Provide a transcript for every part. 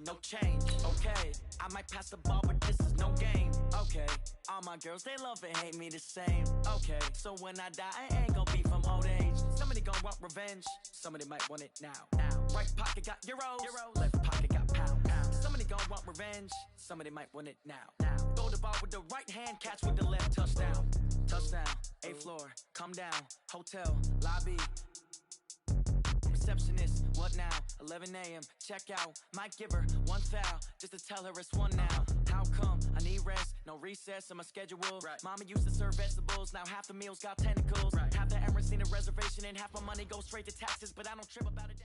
no change. Okay, I might pass the ball, but this is no game. Okay, all my girls, they love and hate me the same. Okay, so when I die, I ain't gonna be from old age. Somebody gonna want revenge, somebody might want it now. Right pocket got euros, left pocket got pounds. Somebody gonna want revenge, somebody might want it now. Throw the ball with the right hand, catch with the left, touchdown. Touchdown, 8th floor, come down, hotel, lobby. Receptionist, what now? 11 a.m. Check out. Might give her one foul just to tell her it's one now. How come? I need rest, no recess in my schedule. Right. Mama used to serve vegetables, now half the meals got tentacles. Right. Half the errands need a reservation and half my money goes straight to taxes, but I don't trip about it.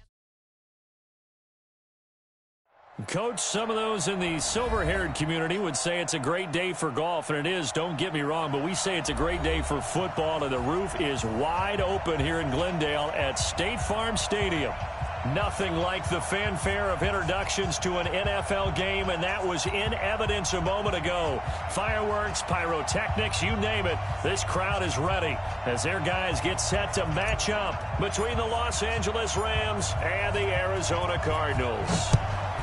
Coach, some of those in the silver-haired community would say it's a great day for golf, and it is, don't get me wrong, but we say it's a great day for football, and the roof is wide open here in Glendale at State Farm Stadium. Nothing like the fanfare of introductions to an NFL game, and that was in evidence a moment ago. Fireworks, pyrotechnics, you name it. This crowd is ready as their guys get set to match up between the Los Angeles Rams and the Arizona Cardinals.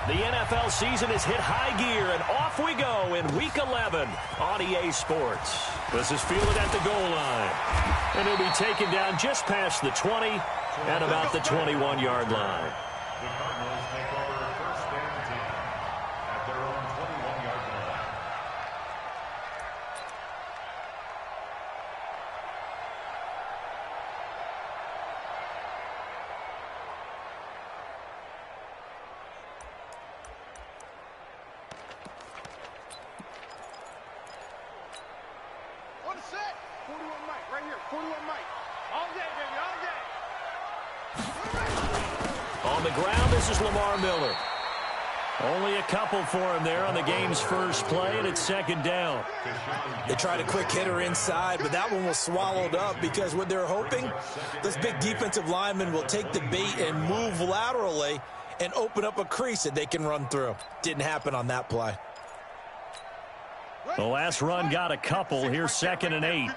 The NFL season has hit high gear, and off we go in Week 11 on EA Sports. This is fielded at the goal line, and he'll be taken down just past the 20 and about the 21-yard line. The Cardinals take over first and 10 at their own 21-yard line. On the set, 41 Mike, right here, 41 Mike. All day, baby, all day. On the ground, this is Lamar Miller. Only a couple for him there on the game's first play, and it's second down. They tried a quick hitter inside, but that one was swallowed up because what they're hoping, this big defensive lineman will take the bait and move laterally and open up a crease that they can run through. Didn't happen on that play. The last run got a couple. Here's 2nd and 8.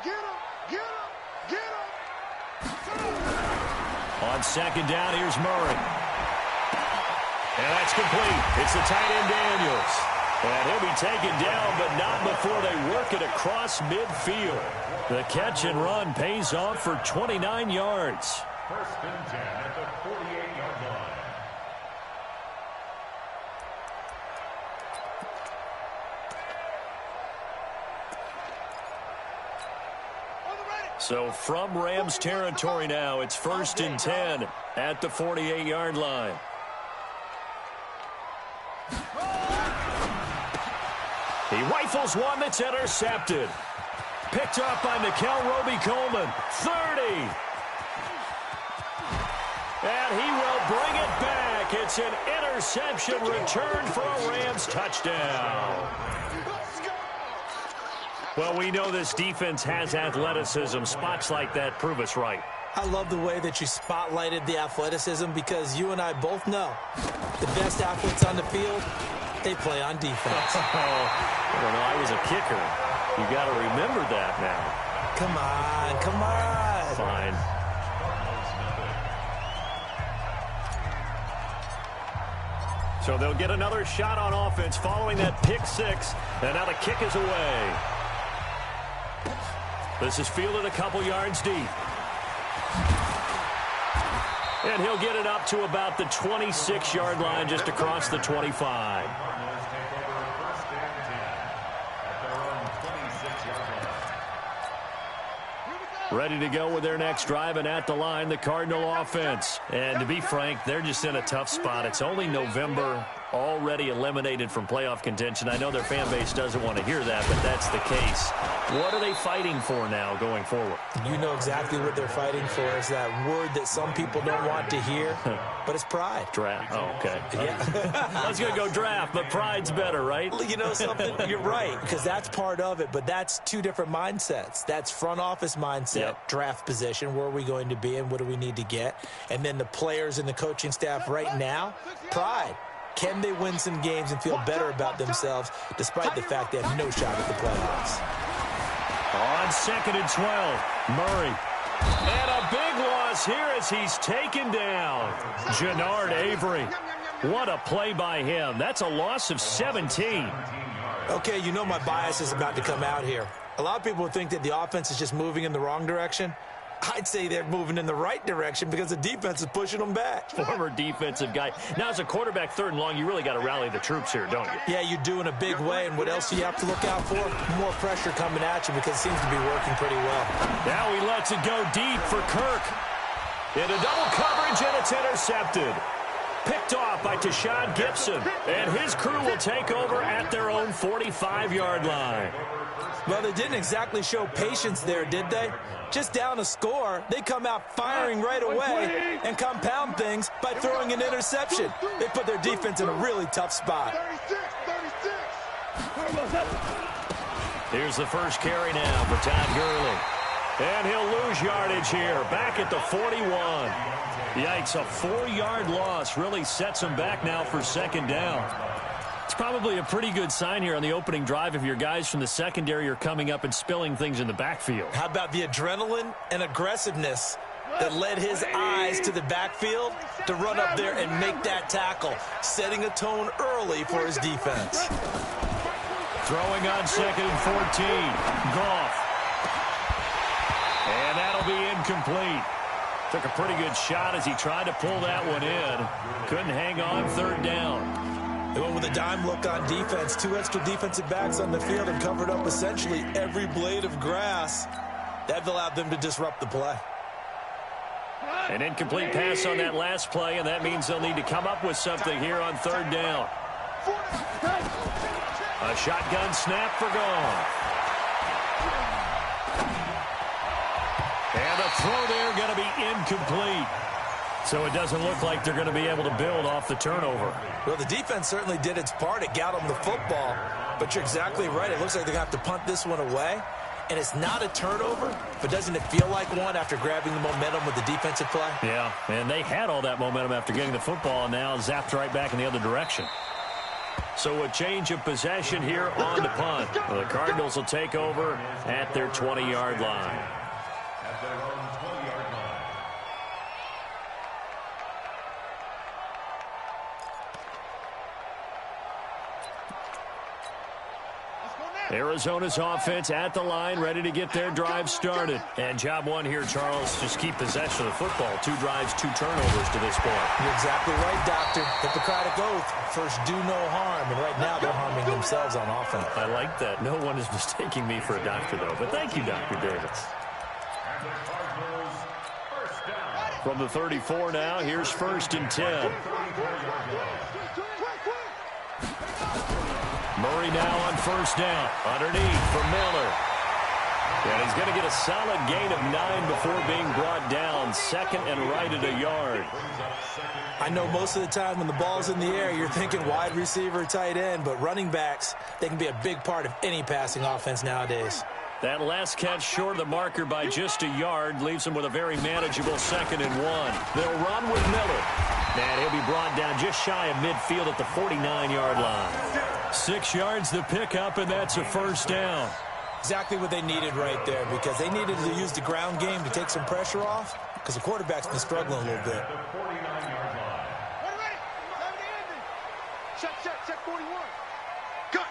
Get him, get him, get him. On second down, here's Murray. And that's complete. It's the tight end Daniels. And he'll be taken down, but not before they work it across midfield. The catch and run pays off for 29 yards. First and 10 at the 48-yard line. So from Rams territory now, it's 1st and 10 at the 48-yard line. He rifles one that's intercepted. Picked up by Nickel Roby-Coleman. 30. And he will bring it back. It's an interception return for a Rams touchdown. Well, we know this defense has athleticism. Spots like that prove us right. I love the way that you spotlighted the athleticism because you and I both know the best athletes on the field, they play on defense. I don't know. I was a kicker. You got to remember that now. Come on, come on. Fine. So they'll get another shot on offense following that pick six. And now the kick is away. This is fielded a couple yards deep. And he'll get it up to about the 26-yard line just across the 25. Ready to go with their next drive, and at the line, the Cardinal offense. And to be frank, they're just in a tough spot. It's only November, already eliminated from playoff contention. I know their fan base doesn't want to hear that, but that's the case. What are they fighting for now going forward? You know exactly what they're fighting for is that word that some people don't want to hear, but it's pride. Draft. Oh, okay. Yeah. I was going to go draft, but pride's better, right? You know something? You're right, because that's part of it, but that's two different mindsets. That's front office mindset, draft position, where are we going to be and what do we need to get? And then the players and the coaching staff right now, pride. Can they win some games and feel better about themselves despite the fact they have no shot at the playoffs? On 2nd and 12, Murray. And a big loss here as he's taken down. Jannard Avery. What a play by him. That's a loss of 17. Okay, you know my bias is about to come out here. A lot of people think that the offense is just moving in the wrong direction. I'd say they're moving in the right direction because the defense is pushing them back. Former defensive guy. Now, as a quarterback, 3rd and long, you really got to rally the troops here, don't you? Yeah, you do in a big way. And what else do you have to look out for? More pressure coming at you because it seems to be working pretty well. Now he lets it go deep for Kirk. Into double coverage, and it's intercepted. Picked off by Tashawn Gibson. And his crew will take over at their own 45-yard line. Well, they didn't exactly show patience there, did they? Just down a score, they come out firing right away and compound things by throwing an interception. They put their defense in a really tough spot. 36. Here's the first carry now for Todd Gurley. And he'll lose yardage here, back at the 41. Yikes, a 4-yard loss really sets him back now for 2nd down. It's probably a pretty good sign here on the opening drive if your guys from the secondary are coming up and spilling things in the backfield. How about the adrenaline and aggressiveness that led his eyes to the backfield to run up there and make that tackle, setting a tone early for his defense. Throwing on 2nd and 14. Goff. And that'll be incomplete. Took a pretty good shot as he tried to pull that one in. Couldn't hang on 3rd down. They went with a dime look on defense. 2 extra defensive backs on the field and covered up essentially every blade of grass. That allowed them to disrupt the play. An incomplete pass on that last play, and that means they'll need to come up with something here on 3rd down. A shotgun snap for Goff. And the throw there going to be incomplete. So it doesn't look like they're going to be able to build off the turnover. Well, the defense certainly did its part. It got them the football. But you're exactly right. It looks like they're going to have to punt this one away. And it's not a turnover, but doesn't it feel like one after grabbing the momentum with the defensive play? Yeah, and they had all that momentum after getting the football, and now zapped right back in the other direction. So a change of possession here on the punt. Well, the Cardinals will take over at their 20-yard line. Arizona's offense at the line, ready to get their drive started. And job one here, Charles, just keep possession of the football. 2 drives, 2 turnovers to this point. You're exactly right, Doctor. Hippocratic oath. First, do no harm. And right now, they're harming themselves on offense. I like that. No one is mistaking me for a doctor, though. But thank you, Dr. Davis. From the 34 now, here's 1st and 10. Murray now on 1st down. Underneath for Miller. And he's going to get a solid gain of 9 before being brought down. 2nd and right at a yard. I know most of the time when the ball's in the air, you're thinking wide receiver, tight end, but running backs, they can be a big part of any passing offense nowadays. That last catch short of the marker by just a yard leaves him with a very manageable 2nd and 1. They'll run with Miller. And he'll be brought down just shy of midfield at the 49-yard line. 6 yards to pick up, and that's a 1st down. Exactly what they needed right there, because they needed to use the ground game to take some pressure off, because the quarterback's been struggling a little bit. Check 41. Cut.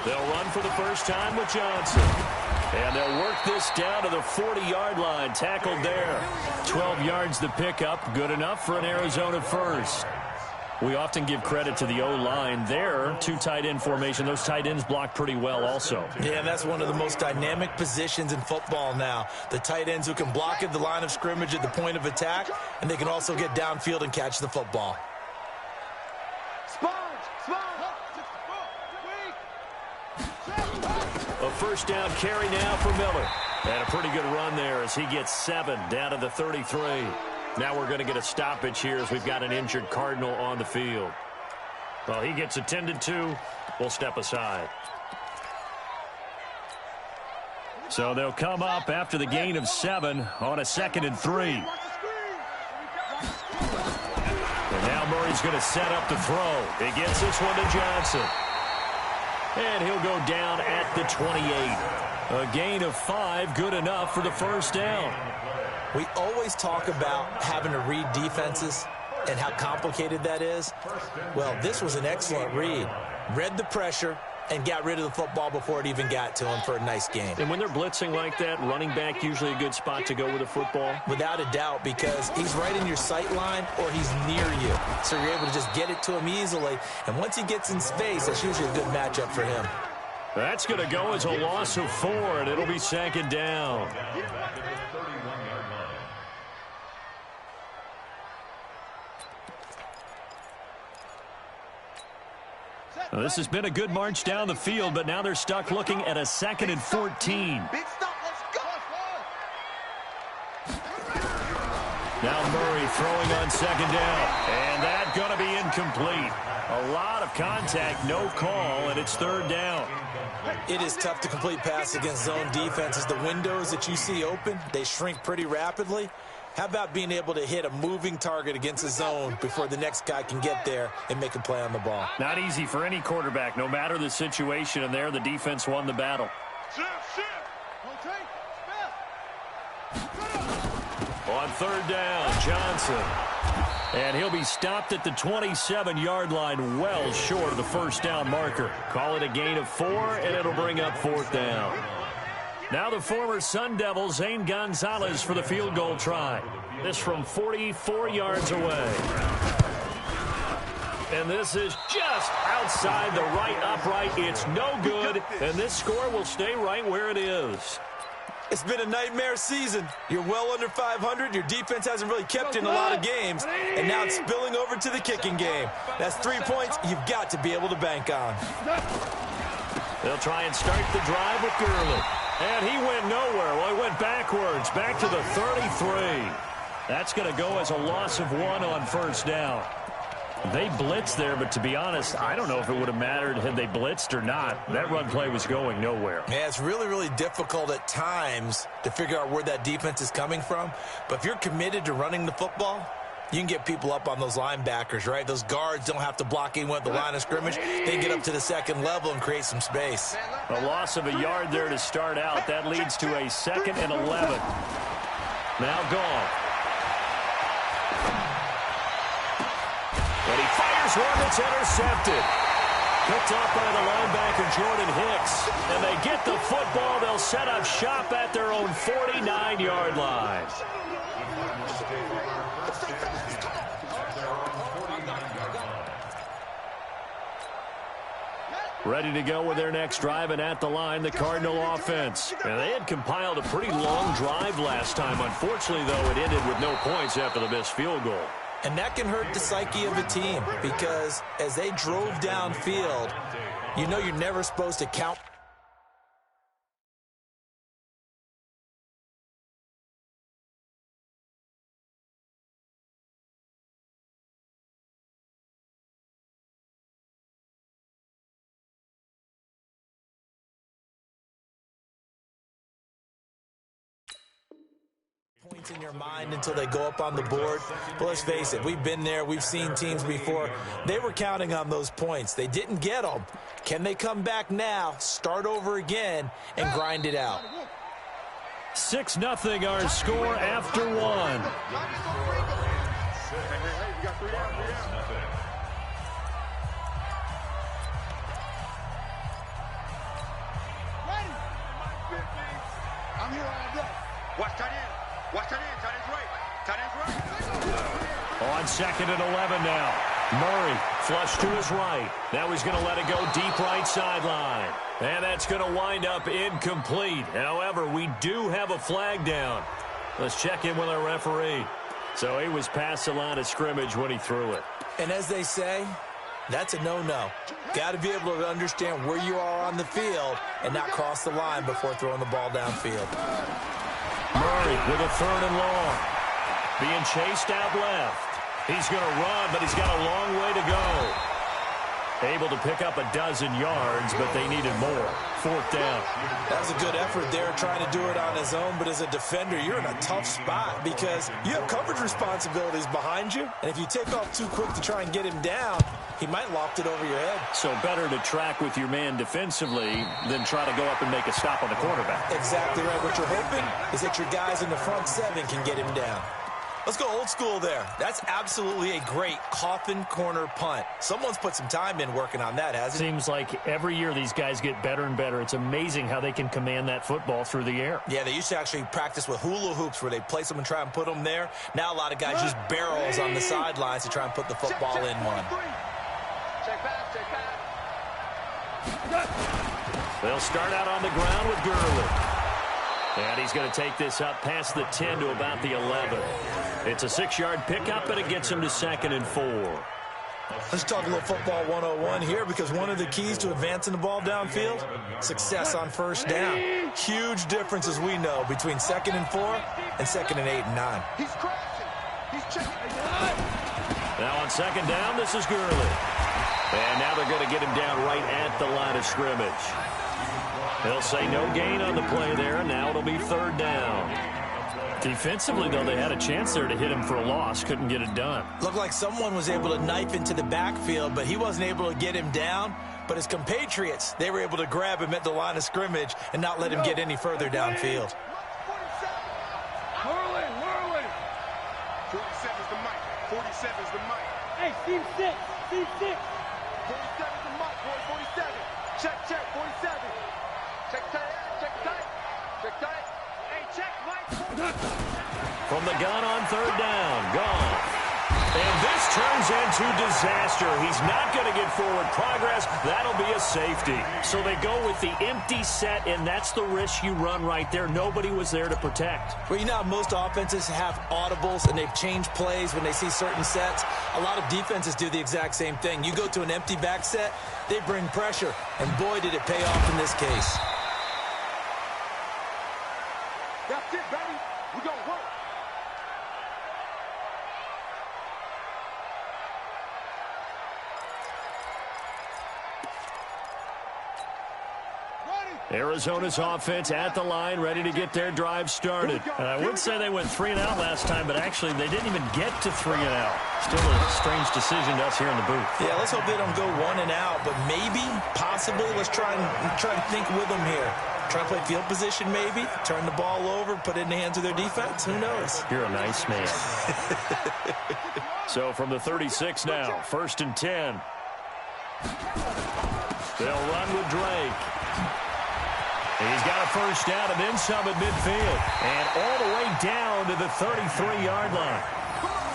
They'll run for the first time with Johnson. And they'll work this down to the 40-yard line. Tackled there. 12 yards to pick up. Good enough for an Arizona first. We often give credit to the O-line there. 2 tight end formation. Those tight ends block pretty well also. Yeah, that's one of the most dynamic positions in football now. The tight ends who can block at the line of scrimmage at the point of attack, and they can also get downfield and catch the football. A 1st down carry now for Miller. And a pretty good run there as he gets 7 down to the 33. Now we're going to get a stoppage here as we've got an injured Cardinal on the field. Well, he gets attended to. We'll step aside. So they'll come up after the gain of 7 on a 2nd and 3. And now Murray's going to set up the throw. He gets this one to Johnson. And he'll go down at the 28. A gain of 5, good enough for the first down. We always talk about having to read defenses and how complicated that is. Well, this was an excellent read. Read the pressure and got rid of the football before it even got to him for a nice game. And when they're blitzing like that, running back usually a good spot to go with a football? Without a doubt, because he's right in your sight line or he's near you. So you're able to just get it to him easily. And once he gets in space, that's usually a good matchup for him. That's going to go as a loss of 4, and it'll be second down. Well, this has been a good march down the field, but now they're stuck looking at a 2nd and 14. Big stop, let's go. Now Murray throwing on 2nd down, and that's going to be incomplete. A lot of contact, no call, and it's 3rd down. It is tough to complete pass against zone defenses. The windows that you see open, they shrink pretty rapidly. How about being able to hit a moving target against a zone before the next guy can get there and make a play on the ball? Not easy for any quarterback, no matter the situation, and there the defense won the battle. On 3rd down, Johnson. And he'll be stopped at the 27-yard line, well short of the first down marker. Call it a gain of 4, and it'll bring up 4th down. Now the former Sun Devil, Zane Gonzalez, for the field goal try. This from 44 yards away. And this is just outside the right upright. It's no good, and this score will stay right where it is. It's been a nightmare season. You're well under 500. Your defense hasn't really kept in a lot of games, and now it's spilling over to the kicking game. That's 3 points you've got to be able to bank on. They'll try and start the drive with Gurley. And he went nowhere. Well, he went backwards, back to the 33. That's going to go as a loss of 1 on first down. They blitzed there, but to be honest, I don't know if it would have mattered had they blitzed or not. That run play was going nowhere. Yeah, it's really, really difficult at times to figure out where that defense is coming from. But if you're committed to running the football, you can get people up on those linebackers, right? Those guards don't have to block anyone at the line of scrimmage. They get up to the second level and create some space. A loss of a yard there to start out. That leads to a 2nd and 11. Now gone. And he fires one that's intercepted. Picked off by the linebacker, Jordan Hicks. And they get the football. They'll set up shop at their own 49-yard line. Ready to go with their next drive, and at the line, the Cardinal offense. And they had compiled a pretty long drive last time. Unfortunately, though, it ended with no points after the missed field goal. And that can hurt the psyche of a team because as they drove downfield, you know you're never supposed to count. Points in your mind until they go up on the board. But let's face it, we've been there. We've seen teams before. They were counting on those points. They didn't get them. Can they come back now, start over again, and grind it out? 6-0 our score after 1. I'm here all day. Watch tight end. Watch tight end. Tight end's right. Tight end's right. On 2nd and 11 now. Murray flush to his right. Now he's going to let it go deep right sideline. And that's going to wind up incomplete. However, we do have a flag down. Let's check in with our referee. So he was past the line of scrimmage when he threw it. And as they say, that's a no-no. Got to be able to understand where you are on the field and not cross the line before throwing the ball downfield. Murray with a 3rd and long. Being chased out left. He's going to run, but he's got a long way to go. Able to pick up a dozen yards, but they needed more. 4th down. That was a good effort there trying to do it on his own, but as a defender, you're in a tough spot because you have coverage responsibilities behind you, and if you take off too quick to try and get him down, He might loft it over your head. So better to track with your man defensively than try to go up and make a stop on the quarterback. Exactly right. What you're hoping is that your guys in the front seven can get him down. Let's go old school there. That's absolutely a great coffin corner punt. Someone's put some time in working on that, hasn't it? Seems like every year these guys get better and better. It's amazing how they can command that football through the air. Yeah, they used to actually practice with hula hoops where they place them and try and put them there. Now a lot of guys use barrels on the sidelines to try and put the football in one. Check back, check back. They'll start out on the ground with Gurley. And he's going to take this up past the 10 to about the 11. It's a 6-yard pickup, and it gets him to 2nd and 4. Let's talk a little football 101 here, because one of the keys to advancing the ball downfield, success on first down. Huge difference, as we know, between 2nd and 4 and 2nd and 8 and 9. He's crashing. He's checking. Now on 2nd down, this is Gurley. And now they're going to get him down right at the line of scrimmage. They'll say no gain on the play there, and now it'll be 3rd down. Defensively, though, they had a chance there to hit him for a loss. Couldn't get it done. Looked like someone was able to knife into the backfield, but he wasn't able to get him down. But his compatriots, they were able to grab him at the line of scrimmage and not let him get any further downfield. 47's the mic. 47's the mic. Hey, Steve 6. Steve 6. 47's the mic, boy. 47. Check, 47. Check tight, check tight. Check tight. Hey, check, Mike. From the gun on 3rd down. Gone. And this turns into disaster. He's not going to get forward progress. That'll be a safety. So they go with the empty set, and that's the risk you run right there. Nobody was there to protect. Well, you know how most offenses have audibles and they've changed plays when they see certain sets. A lot of defenses do the exact same thing. You go to an empty back set, they bring pressure, and boy, did it pay off in this case. That's it, baby. We gonna work. Arizona's offense at the line, ready to get their drive started. And I would say they went 3 and out last time, but actually they didn't even get to 3 and out. Still a strange decision to us here in the booth. Yeah, let's hope they don't go 1 and out, but maybe, possibly, let's try and think with them here. Try to play field position maybe, turn the ball over, put it in the hands of their defense. Who knows? You're a nice man. So from the 36 now, 1st and 10. They'll run with Drake. He's got a first down and then some at midfield. And all the way down to the 33-yard line.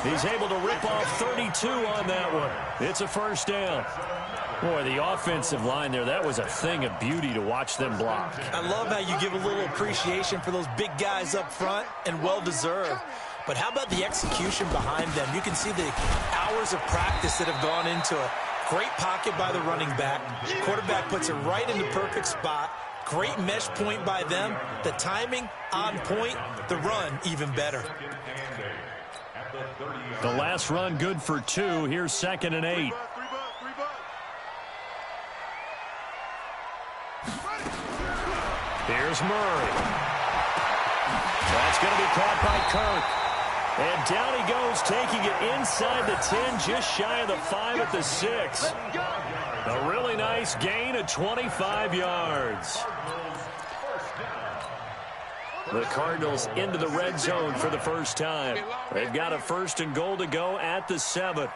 He's able to rip off 32 on that one. It's a 1st down. Boy, the offensive line there, that was a thing of beauty to watch them block. I love how you give a little appreciation for those big guys up front, and well-deserved. But how about the execution behind them? You can see the hours of practice that have gone into it. Great pocket by the running back. Quarterback puts it right in the perfect spot. Great mesh point by them. The timing on point. The run even better. The last run good for 2. Here's 2nd and 8. Here's Murray. That's going to be caught by Kirk. And down he goes, taking it inside the 10, just shy of the 5 at the 6. A really nice gain of 25 yards. The Cardinals into the red zone for the first time. They've got a 1st and goal to go at the 7.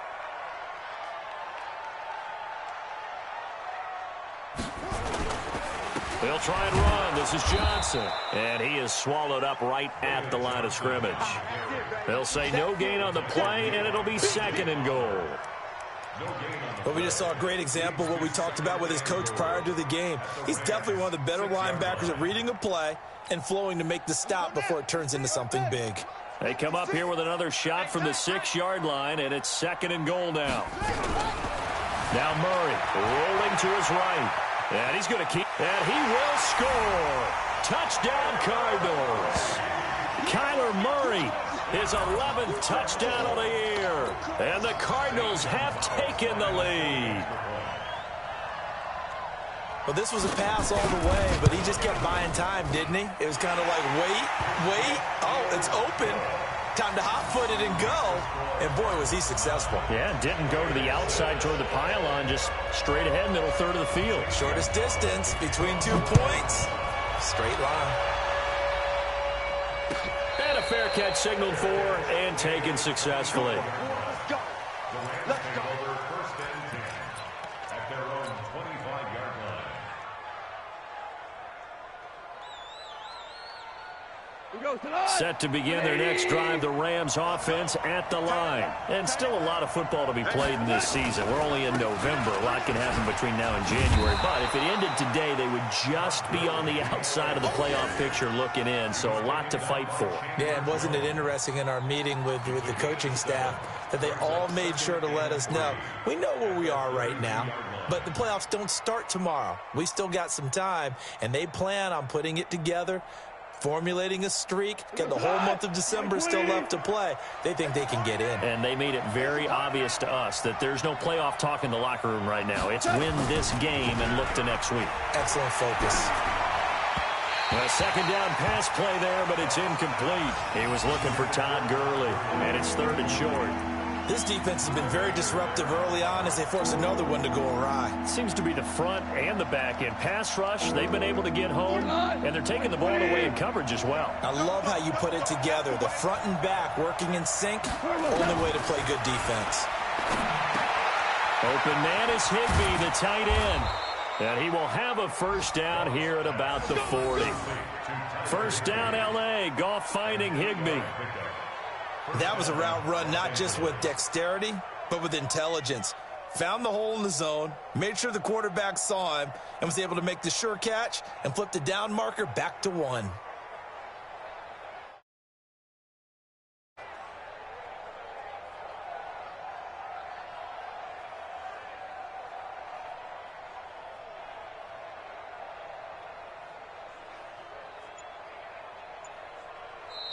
They'll try and run. This is Johnson. And he is swallowed up right at the line of scrimmage. They'll say no gain on the play, and it'll be 2nd and goal. But we just saw a great example of what we talked about with his coach prior to the game. He's definitely one of the better linebackers at reading a play and flowing to make the stop before it turns into something big. They come up here with another shot from the 6-yard line, and it's 2nd and goal now. Now Murray rolling to his right. And he's going to keep, and he will score. Touchdown, Cardinals. Kyler Murray, his 11th touchdown of the year. And the Cardinals have taken the lead. Well, this was a pass all the way, but he just kept buying time, didn't he? It was kind of like, wait. Oh, it's open. Time to hot-foot it and go. And, boy, was he successful. Yeah, didn't go to the outside toward the pylon, just straight ahead, middle third of the field. Shortest distance between 2 points. Straight line. And a fair catch signaled for and taken successfully. Let's go. Let's go. Over first and 10 at their own 25-yard line. Set to begin their next drive, the Rams offense at the line. And still a lot of football to be played in this season. We're only in November. A lot can happen between now and January. But if it ended today, they would just be on the outside of the playoff picture looking in. So a lot to fight for. Yeah, and wasn't it interesting in our meeting with the coaching staff that they all made sure to let us know, we know where we are right now, but the playoffs don't start tomorrow. We still got some time, and they plan on putting it together, formulating a streak, got the whole month of December still left to play. They think they can get in. And they made it very obvious to us that there's no playoff talk in the locker room right now. It's win this game and look to next week. Excellent focus. A second down pass play there, but it's incomplete. He was looking for Todd Gurley, and it's third and short. This defense has been very disruptive early on as they force another one to go awry. Seems to be the front and the back end. Pass rush, they've been able to get home, and they're taking the ball away in coverage as well. I love how you put it together. The front and back working in sync, only way to play good defense. Open man is Higbee, the tight end. And he will have a first down here at about the 40. First down, L.A. Goff finding Higbee. That was a route run not just with dexterity, but with intelligence. Found the hole in the zone, made sure the quarterback saw him, and was able to make the sure catch and flip the down marker back to 1.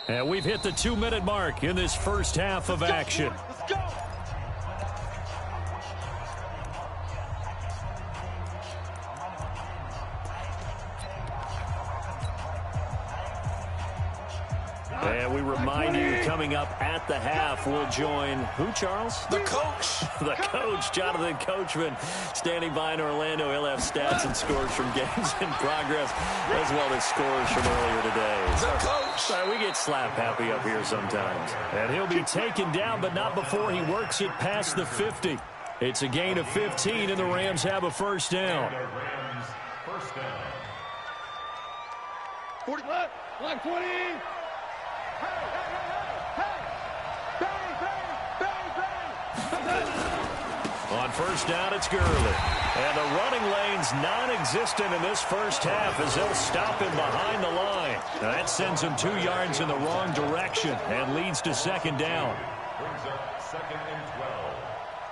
And we've hit the 2-minute mark in this first half of action. Let's go. And we remind you, coming up at the half, we'll join who, Charles? The coach. The coach, Jonathan Coachman, standing by in Orlando. He'll have stats and scores from games in progress, as well as scores from earlier today. The coach. Sorry, we get slap happy up here sometimes. And he'll be taken down, but not before he works it past the 50. It's a gain of 15, and the Rams have a first down. Rams first down. 40 left. Line 20. On first down, it's Gurley. And the running lane's non-existent in this first half as they'll stop him behind the line. Now that sends him 2 yards in the wrong direction and leads to second down. Brings up second and 12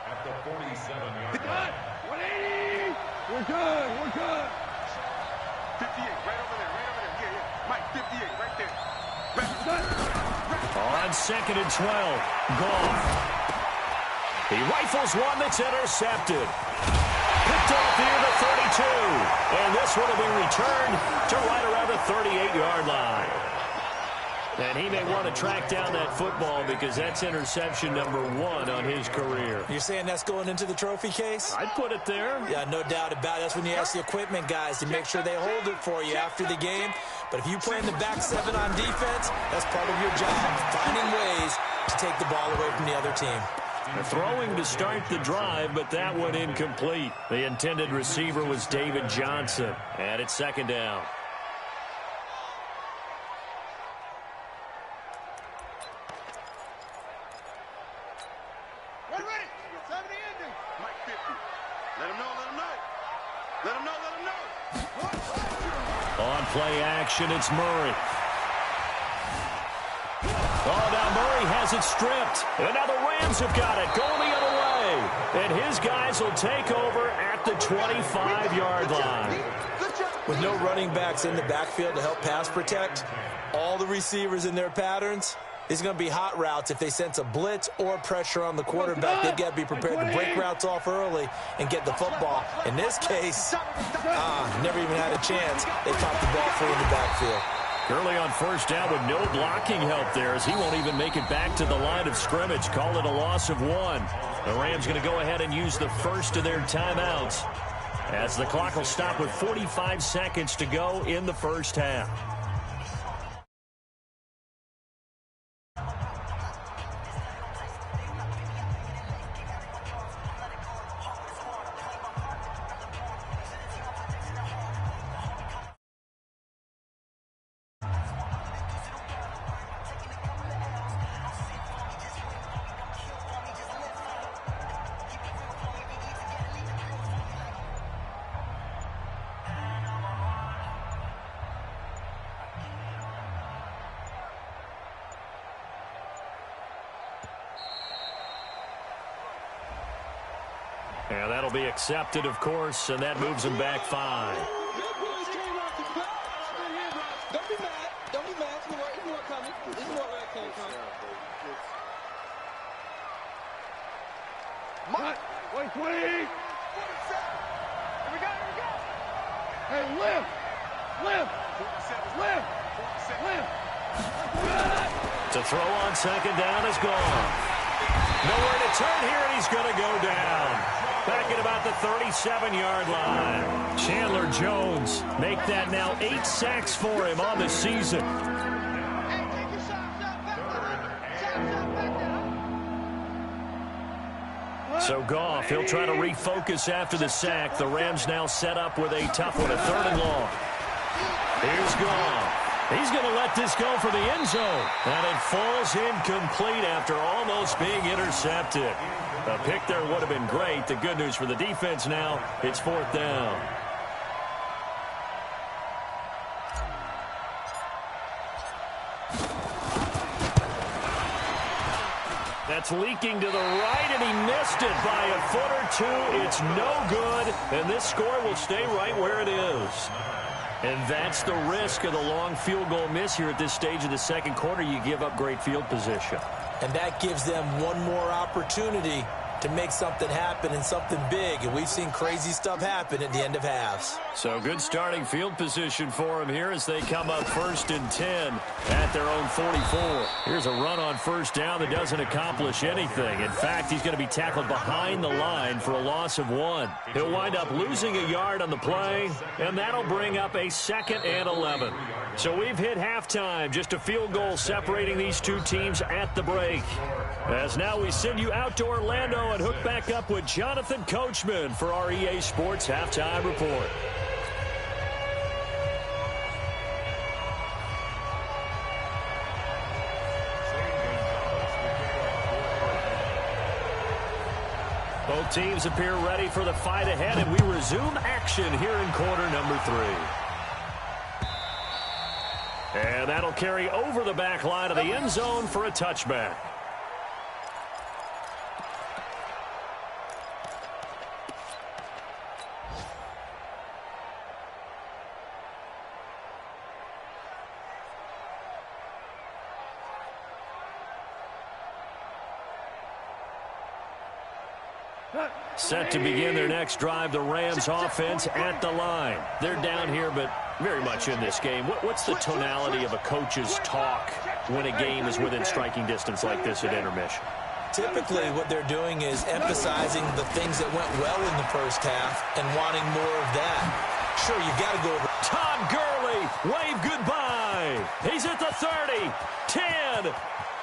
at the 47-yard line. 180. We're good. We're good. 58, right over there. Right over there. Yeah, yeah. Mike, 58, right there. On second and 12, Goff. He rifles one that's intercepted. Picked off near the 32. And this one will be returned to right around the 38-yard line. And he may want to track down that football because that's interception number 1 on his career. You're saying that's going into the trophy case? I'd put it there. Yeah, no doubt about it. That's when you ask the equipment guys to make sure they hold it for you after the game. But if you play in the back 7 on defense, that's part of your job, finding ways to take the ball away from the other team. Throwing to start the drive, but that one incomplete. The intended receiver was David Johnson. And it's second down. Ready, ready. Time of the ending. Mike 50. Let him know, let him know. Let him know, let him know. On play action, it's Murray. Oh, now Murray has it stripped. And now the Rams have got it, going the other way. And his guys will take over at the 25-yard line. With no running backs in the backfield to help pass protect, all the receivers in their patterns, it's going to be hot routes. If they sense a blitz or pressure on the quarterback, they've got to be prepared to break routes off early and get the football. In this case, never even had a chance. They popped the ball free in the backfield. Gurley on first down with no blocking help there as he won't even make it back to the line of scrimmage. Call it a loss of 1. The Rams going to go ahead and use the first of their timeouts as the clock will stop with 45 seconds to go in the first half. And that'll be accepted, of course, and that moves him back 5. Don't be mad. Don't be mad. There's more coming. There's more where it came from. Mike, wait, please. Here we go. Hey, lift. To throw on second down is gone. Nowhere to turn here, and he's going to go down. Back at about the 37-yard line. Chandler Jones make that now 8 sacks for him on the season. So Goff, he'll try to refocus after the sack. The Rams now set up with a tough one, a 3rd and long. Here's Goff. He's going to let this go for the end zone. And it falls incomplete after almost being intercepted. A pick there would have been great. The good news for the defense now, it's 4th down. That's leaking to the right, and he missed it by a foot or 2. It's no good, and this score will stay right where it is. And that's the risk of the long field goal miss here at this stage of the second quarter. You give up great field position. And that gives them one more opportunity to make something happen and something big. And we've seen crazy stuff happen at the end of halves. So good starting field position for him here as they come up 1st and 10 at their own 44. Here's a run on first down that doesn't accomplish anything. In fact, he's going to be tackled behind the line for a loss of 1. He'll wind up losing a yard on the play, and that'll bring up a 2nd and 11. So we've hit halftime, just a field goal separating these two teams at the break. As now we send you out to Orlando and hook back up with Jonathan Coachman for our EA Sports Halftime Report. Both teams appear ready for the fight ahead, and we resume action here in quarter number 3. And that'll carry over the back line of the end zone for a touchback. Set to begin their next drive, the Rams offense at the line. They're down here, but very much in this game. What's the tonality of a coach's talk when a game is within striking distance like this at intermission? Typically, what they're doing is emphasizing the things that went well in the first half and wanting more of that. Sure, you've got to go over. Todd Gurley, wave goodbye. He's at the 30, 10,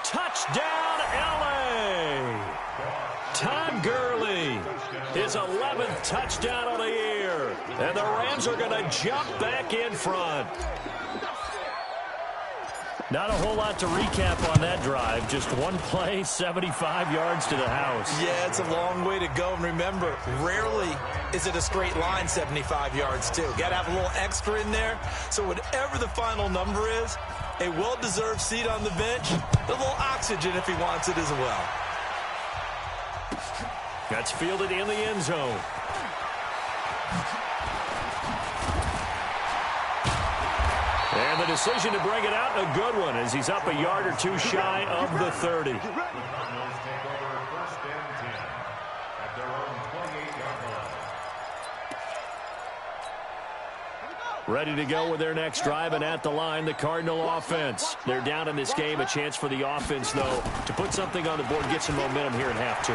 touchdown LA. Todd Gurley, his 11th touchdown of the year. And the Rams are going to jump back in front. Not a whole lot to recap on that drive. Just one play, 75 yards to the house. Yeah, it's a long way to go. And remember, rarely is it a straight line 75 yards, too. Got to have a little extra in there. So whatever the final number is, a well-deserved seat on the bench, a little oxygen if he wants it as well. That's fielded in the end zone. And the decision to bring it out, a good one, as he's up a yard or 2 shy of the 30. Cardinals take over 1st and 10 at their own 28-yard line. Ready to go with their next drive, and at the line, the Cardinal offense. They're down in this game. A chance for the offense, though, to put something on the board, get some momentum here in half 2.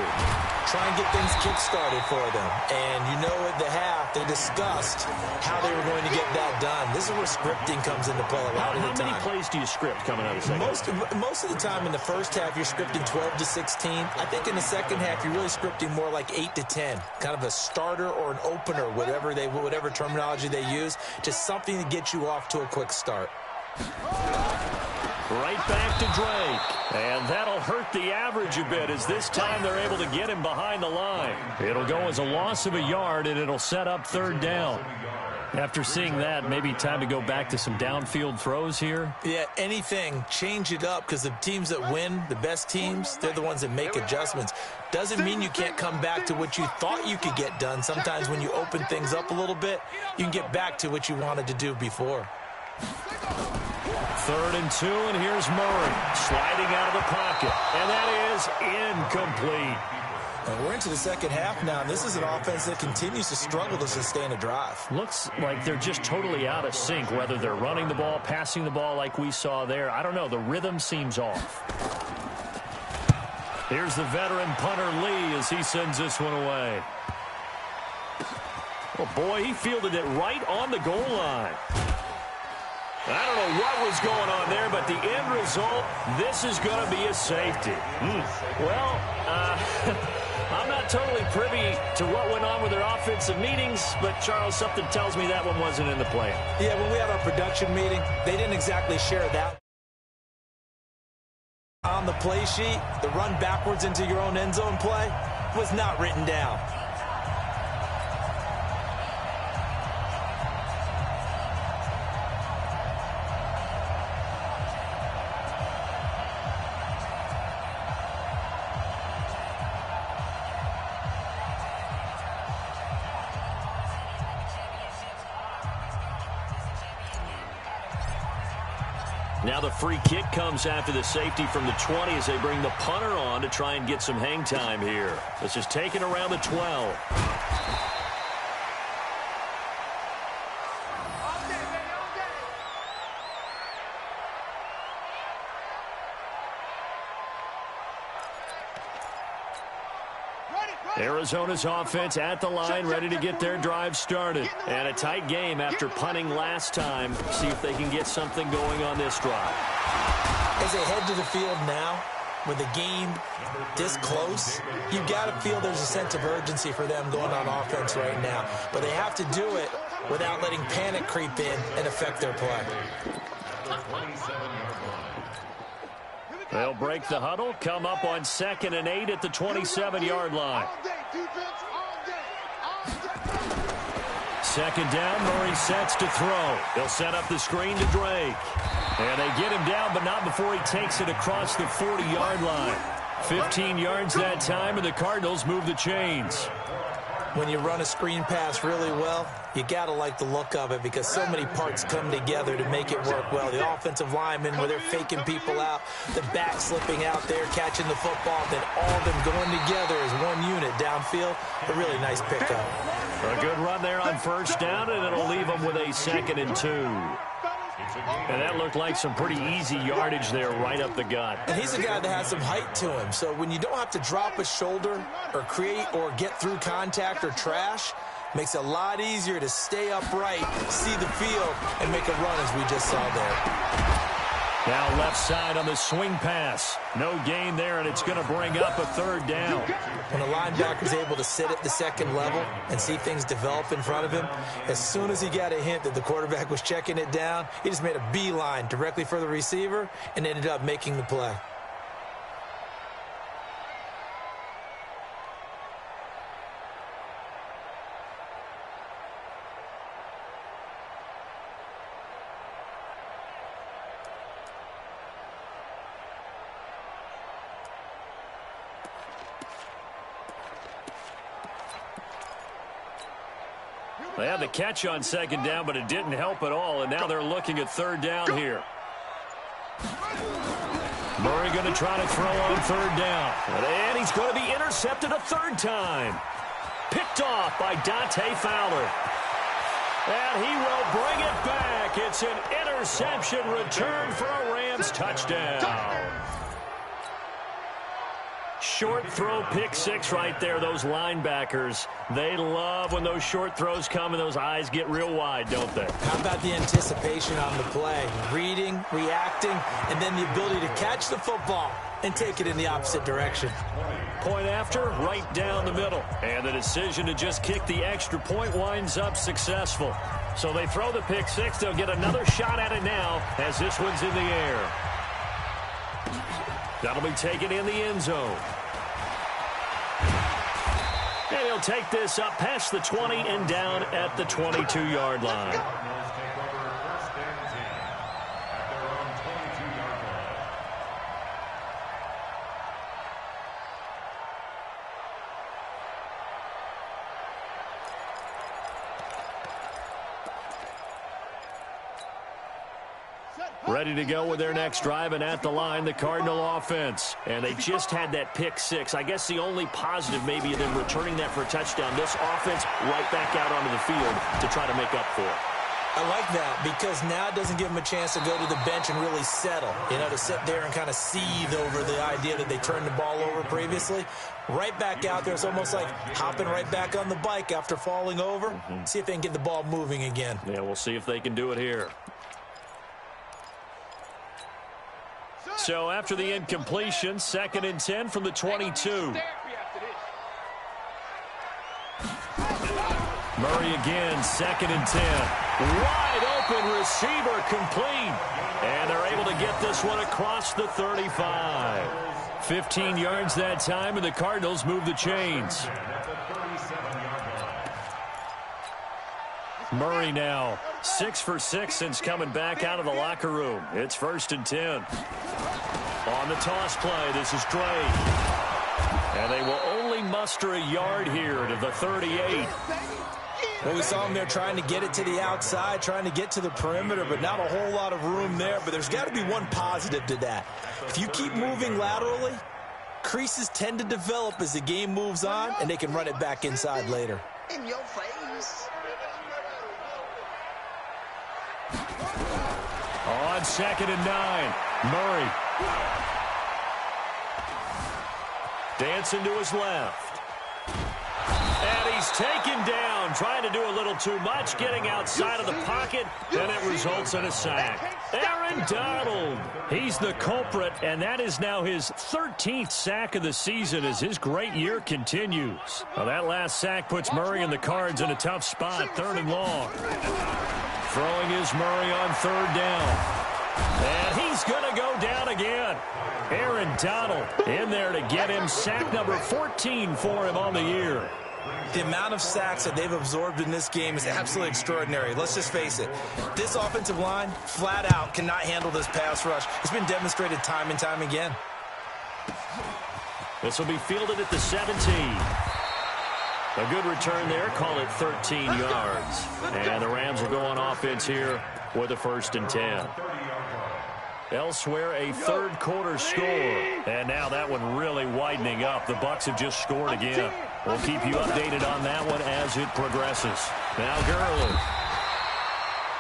Try and get things kick-started for them. And you know at the half, they discussed how they were going to get that done. This is where scripting comes into play a lot of the time. How many plays do you script coming out of the second? Most of the time in the first half, you're scripting 12 to 16. I think in the second half, you're really scripting more like 8 to 10. Kind of a starter or an opener, whatever terminology they use, just something to get you off to a quick start. Right back to Drake. And that'll hurt the average a bit as this time they're able to get him behind the line. It'll go as a loss of a yard, and it'll set up third down. After seeing that, maybe time to go back to some downfield throws here. Yeah, anything. Change it up, because the teams that win, the best teams, they're the ones that make adjustments. Doesn't mean you can't come back to what you thought you could get done. Sometimes when you open things up a little bit, you can get back to what you wanted to do before. 3rd and 2, and here's Murray sliding out of the pocket. And that is incomplete. And we're into the second half now, and this is an offense that continues to struggle to sustain a drive. Looks like they're just totally out of sync, whether they're running the ball, passing the ball like we saw there. I don't know. The rhythm seems off. Here's the veteran punter Lee as he sends this one away. Oh, boy, he fielded it right on the goal line. I don't know what was going on there, but the end result, this is going to be a safety. Well, I'm not totally privy to what went on with their offensive meetings, but, Charles, something tells me that one wasn't in the plan. Yeah, when we had our production meeting, they didn't exactly share that. On the play sheet, the run backwards into your own end zone play was not written down. Now the free kick comes after the safety from the 20 as they bring the punter on to try and get some hang time here. This is taken around the 12. Arizona's offense at the line, ready to get their drive started. And a tight game after punting last time. See if they can get something going on this drive. As they head to the field now, with the game this close, you've got to feel there's a sense of urgency for them going on offense right now. But they have to do it without letting panic creep in and affect their play. They'll break the huddle, come up on 2nd and 8 at the 27-yard line. 2nd down, Murray sets to throw. He'll set up the screen to Drake. And they get him down, but not before he takes it across the 40-yard line. 15 yards that time, and the Cardinals move the chains. When you run a screen pass really well, you got to like the look of it because so many parts come together to make it work well. The offensive linemen, where they're faking people out, the back slipping out there, catching the football, then all of them going together as one unit downfield. A really nice pickup. A good run there on 1st down, and it'll leave them with a 2nd and 2. And that looked like some pretty easy yardage there right up the gut. And he's a guy that has some height to him. So when you don't have to drop a shoulder or create or get through contact or trash, makes it a lot easier to stay upright, see the field, and make a run as we just saw there. Now left side on the swing pass. No gain there, and it's going to bring up a 3rd down. When a linebacker's able to sit at the 2nd level and see things develop in front of him, as soon as he got a hint that the quarterback was checking it down, he just made a beeline directly for the receiver and ended up making the play. They had the catch on 2nd down, but it didn't help at all, and now they're looking at 3rd down here. Murray going to try to throw on 3rd down. And he's going to be intercepted a 3rd time. Picked off by Dante Fowler. And he will bring it back. It's an interception return for a Rams touchdown. Short throw pick six right there. Those linebackers, they love when those short throws come and those eyes get real wide, don't they? How about the anticipation on the play? Reading, reacting, and then the ability to catch the football and take it in the opposite direction. Point after, right down the middle. And the decision to just kick the extra point winds up successful. So they throw the pick six. They'll get another shot at it now as this one's in the air. That'll be taken in the end zone. And he'll take this up past the 20 and down at the 22-yard line. Ready to go with their next drive, and at the line, the Cardinal offense. And they just had that pick six. I guess the only positive maybe of them returning that for a touchdown. This offense right back out onto the field to try to make up for it. I like that because now it doesn't give them a chance to go to the bench and really settle. You know, to sit there and kind of seethe over the idea that they turned the ball over previously. Right back out there. It's almost like hopping right back on the bike after falling over. See if they can get the ball moving again. Yeah, we'll see if they can do it here. So after the incompletion, 2nd and 10 from the 22. Murray again, 2nd and 10. Wide open receiver complete. And they're able to get this one across the 35. 15 yards that time, and the Cardinals move the chains. Murray now 6 for 6 since coming back out of the locker room. It's 1st and 10. On the toss play, this is Dre. And they will only muster a yard here to the 38. Well, we saw him there trying to get it to the outside, trying to get to the perimeter, but not a whole lot of room there. But there's got to be one positive to that. If you keep moving laterally, creases tend to develop as the game moves on, and they can run it back inside later. In your face. On 2nd and 9, Murray. Dancing to his left. And he's taken down, trying to do a little too much, getting outside of the pocket, and it results in a sack. Aaron Donald, he's the culprit, and that is now his 13th sack of the season as his great year continues. Well, that last sack puts Murray and the Cards in a tough spot, 3rd and long. Throwing is Murray on 3rd down. And he's going to go down again. Aaron Donald in there to get him sack number 14 for him on the year. The amount of sacks that they've absorbed in this game is absolutely extraordinary. Let's just face it. This offensive line, flat out, cannot handle this pass rush. It's been demonstrated time and time again. This will be fielded at the 17. A good return there. Call it 13 yards. And the Rams will go on offense here with a 1st and 10. Elsewhere, a 3rd quarter score. And now that one really widening up. The Bucs have just scored again. We'll keep you updated on that one as it progresses. Now Gurley.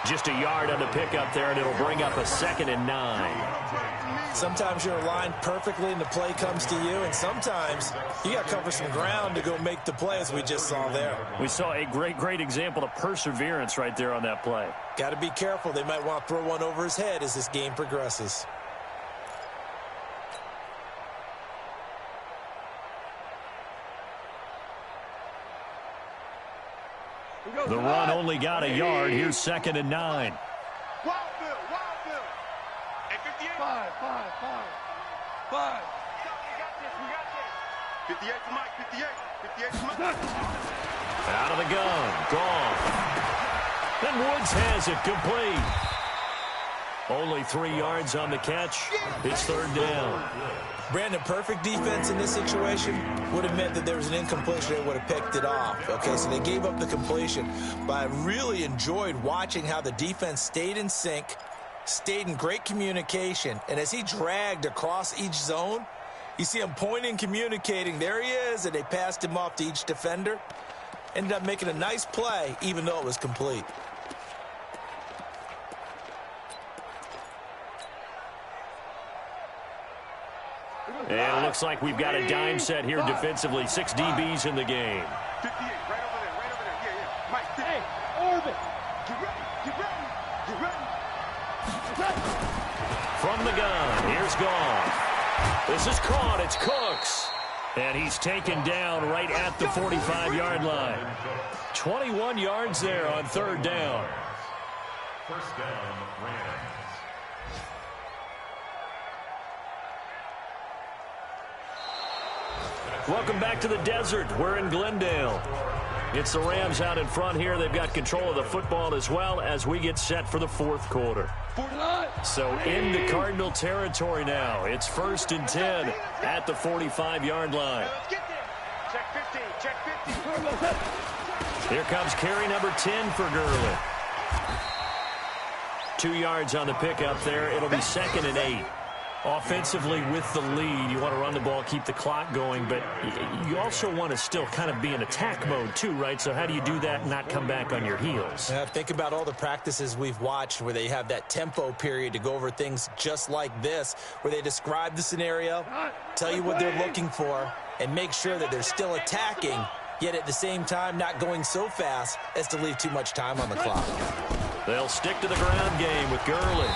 Just a yard on the pickup there, and it'll bring up a 2nd and 9. Sometimes you're aligned perfectly and the play comes to you, and sometimes you got to cover some ground to go make the play, as we just saw there. We saw a great example of perseverance right there on that play. Got to be careful. They might want to throw one over his head as this game progresses. The run only got a yard. Here's 2nd and 9. Wild Bill. And 58. 5. We got this. 58 to Mike. 58 to Mike. Out of the gun. Gone. Then Woods has it complete. Only 3 yards on the catch. It's 3rd down. Brandon, perfect defense in this situation would have meant that there was an incompletion. They would have picked it off. Okay, so they gave up the completion. But I really enjoyed watching how the defense stayed in sync, stayed in great communication. And as he dragged across each zone, you see him pointing, communicating. There he is, and they passed him off to each defender. Ended up making a nice play, even though it was complete. And it looks like we've got a dime set here defensively. 6 DBs in the game. 58, right over there, right over there. Yeah, yeah. Mike, hey, Orbit. Get ready, get ready, get ready. From the gun, here's Goff. This is caught, it's Cooks. And he's taken down right at the 45-yard line. 21 yards there on 3rd down. First down, Rams. Welcome back to the desert. We're in Glendale. It's the Rams out in front here. They've got control of the football as well as we get set for the 4th quarter. So into Cardinal territory now. It's 1st and 10 at the 45-yard line. Check 15, check 15. Here comes carry number 10 for Gurley. 2 yards on the pickup there. It'll be 2nd and 8. Offensively with the lead, you want to run the ball, keep the clock going, but you also want to still kind of be in attack mode too, right? So how do you do that and not come back on your heels? Yeah, think about all the practices we've watched where they have that tempo period to go over things just like this, where they describe the scenario, tell you what they're looking for, and make sure that they're still attacking, yet at the same time not going so fast as to leave too much time on the clock. They'll stick to the ground game with Gurley.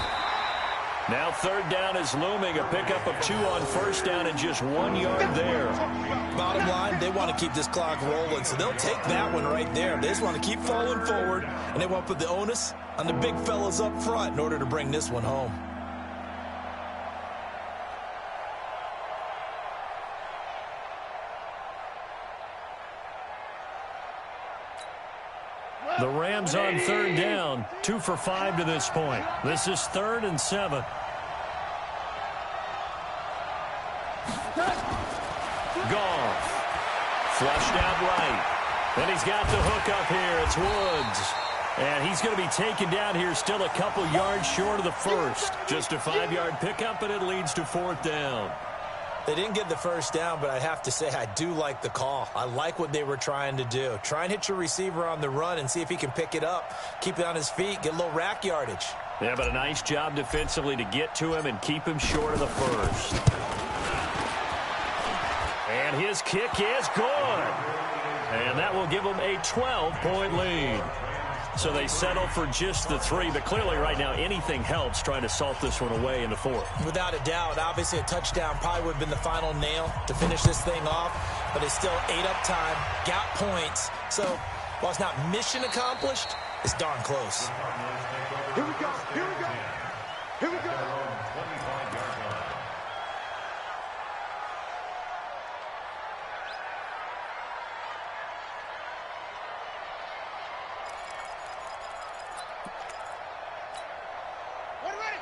Now 3rd down is looming. A pickup of 2 on 1st down and just 1 yard there. Bottom line, they want to keep this clock rolling, so they'll take that one right there. They just want to keep falling forward, and they want to put the onus on the big fellas up front in order to bring this one home. The Rams on 3rd down, 2 for 5 to this point. This is 3rd and 7. Goff. Flushed out right. Then he's got the hook up here. It's Woods. And he's going to be taken down here still a couple yards short of the first. Just a 5-yard pickup, and it leads to 4th down. They didn't get the first down, but I have to say I do like the call. I like what they were trying to do. Try and hit your receiver on the run and see if he can pick it up, keep it on his feet, get a little rack yardage. Yeah, but a nice job defensively to get to him and keep him short of the first. And his kick is good. And that will give them a 12-point lead. So they settle for just the 3, but clearly right now anything helps trying to salt this one away in the 4th. Without a doubt, obviously a touchdown probably would have been the final nail to finish this thing off, but it's still ate up time, got points. So while it's not mission accomplished, it's darn close. Here we go, here we go, here we go.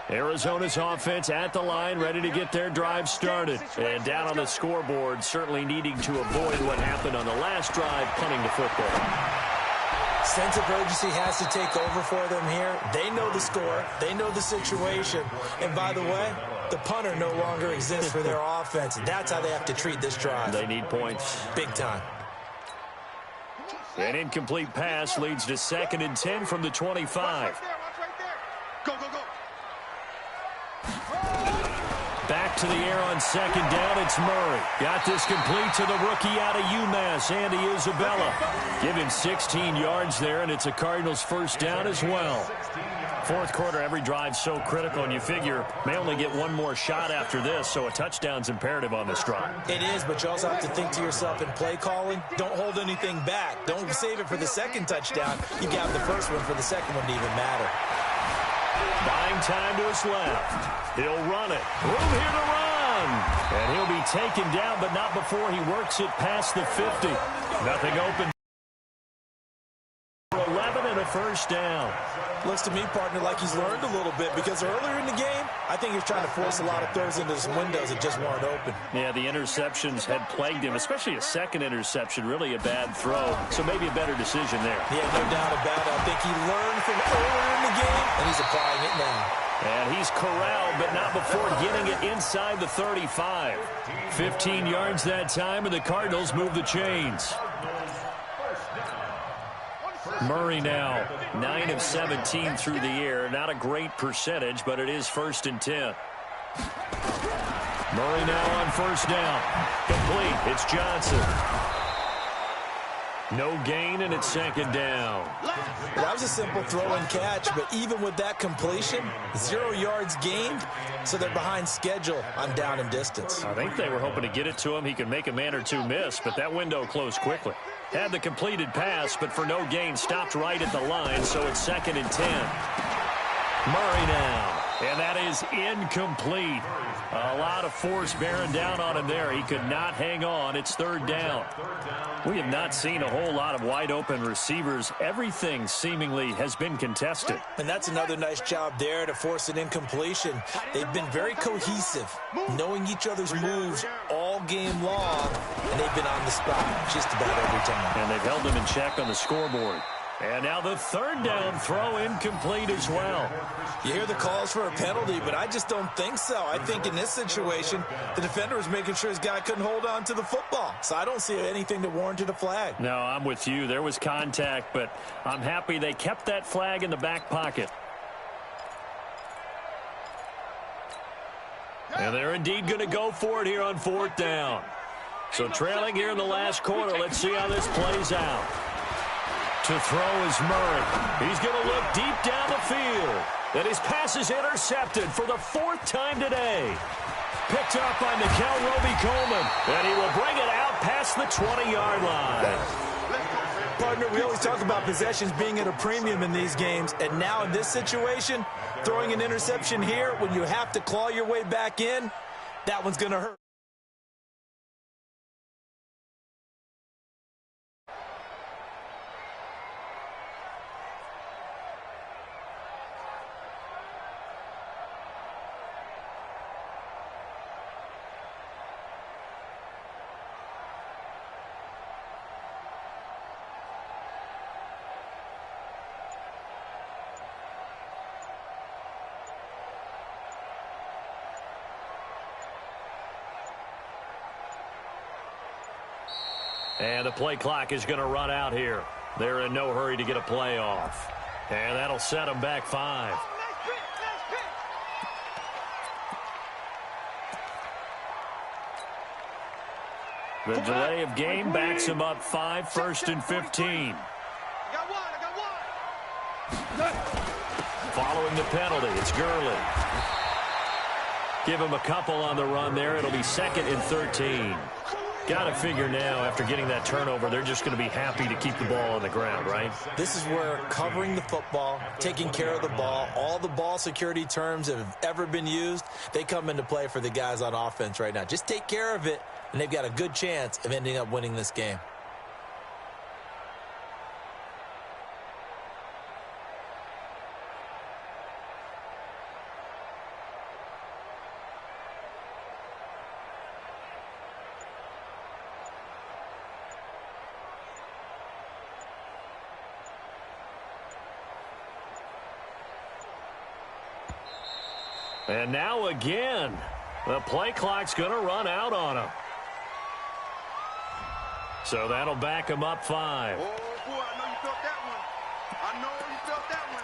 Arizona's offense at the line, ready to get their drive started. And down on the scoreboard, certainly needing to avoid what happened on the last drive, punting the football. Sense of urgency has to take over for them here. They know the score. They know the situation. And by the way, the punter no longer exists for their offense. That's how they have to treat this drive. They need points. Big time. An incomplete pass leads to 2nd and 10 from the 25. Watch right there. Go, go, go. Back to the air on 2nd down, it's Murray. Got this complete to the rookie out of UMass, Andy Isabella. Give him 16 yards there, and it's a Cardinals 1st down as well. 4th quarter, every drive so critical, and you figure may only get one more shot after this, so a touchdown's imperative on this drive. It is, but you also have to think to yourself in play calling, don't hold anything back. Don't save it for the 2nd touchdown. You got the first one for the 2nd one to even matter. Buying time to his left. He'll run it. Room here to run. And he'll be taken down, but not before he works it past the 50. Nothing open. 11 and a 1st down. Looks to me, partner, like he's learned a little bit because earlier in the game, I think he was trying to force a lot of throws into some windows that just weren't open. Yeah, the interceptions had plagued him, especially a 2nd interception, really a bad throw. So maybe a better decision there. Yeah, no doubt about it. I think he learned from earlier in the game, and he's applying it now. And he's corralled, but not before getting it inside the 35. 15 yards that time, and the Cardinals move the chains. Murray now 9 of 17 through the air. Not a great percentage, but it is 1st and 10. Murray now on first down. Complete. It's Johnson. No gain, and it's second down. That was a simple throw and catch, but even with that completion, 0 yards gained, so they're behind schedule on down and distance. I think they were hoping to get it to him. He could make a man or two miss, but that window closed quickly. Had the completed pass, but for no gain, stopped right at the line, so it's 2nd and 10. Murray now, and that is incomplete. A lot of force bearing down on him there. He could not hang on. It's 3rd down. We have not seen a whole lot of wide-open receivers. Everything seemingly has been contested. And that's another nice job there to force an incompletion. They've been very cohesive, knowing each other's moves all game long, and they've been on the spot just about every time. And they've held them in check on the scoreboard. And now the 3rd down throw incomplete as well. You hear the calls for a penalty, but I just don't think so. I think in this situation, the defender was making sure his guy couldn't hold on to the football. So I don't see anything that warranted a flag. No, I'm with you. There was contact, but I'm happy they kept that flag in the back pocket. And they're indeed going to go for it here on 4th down. So trailing here in the last quarter, let's see how this plays out. To throw is Murray. He's going to look deep down the field. And his pass is intercepted for the 4th time today. Picked up by Nickel Roby-Coleman. And he will bring it out past the 20-yard line. Partner, we always talk about possessions being at a premium in these games. And now in this situation, throwing an interception here when you have to claw your way back in, that one's going to hurt. And the play clock is going to run out here. They're in no hurry to get a play off. And that'll set them back 5. The delay of game backs them up 5, 1st and 15. Following the penalty, it's Gurley. Give him a couple on the run there. It'll be 2nd and 13. Got to figure now, after getting that turnover, they're just going to be happy to keep the ball on the ground, right? This is where covering the football, taking care of the ball, all the ball security terms that have ever been used, they come into play for the guys on offense right now. Just take care of it, and they've got a good chance of ending up winning this game. And now again, the play clock's going to run out on him. So that'll back him up 5. Oh, boy, I know you felt that one. I know you felt that one.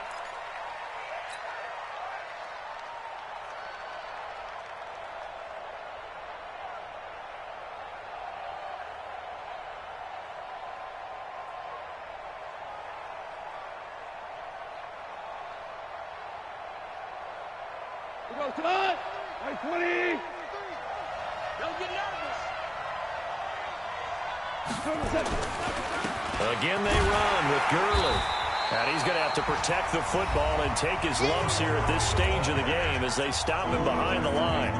Go, son! 20! Don't get nervous. Again they run with Gurley. And he's going to have to protect the football and take his lumps here at this stage of the game as they stop him behind the line.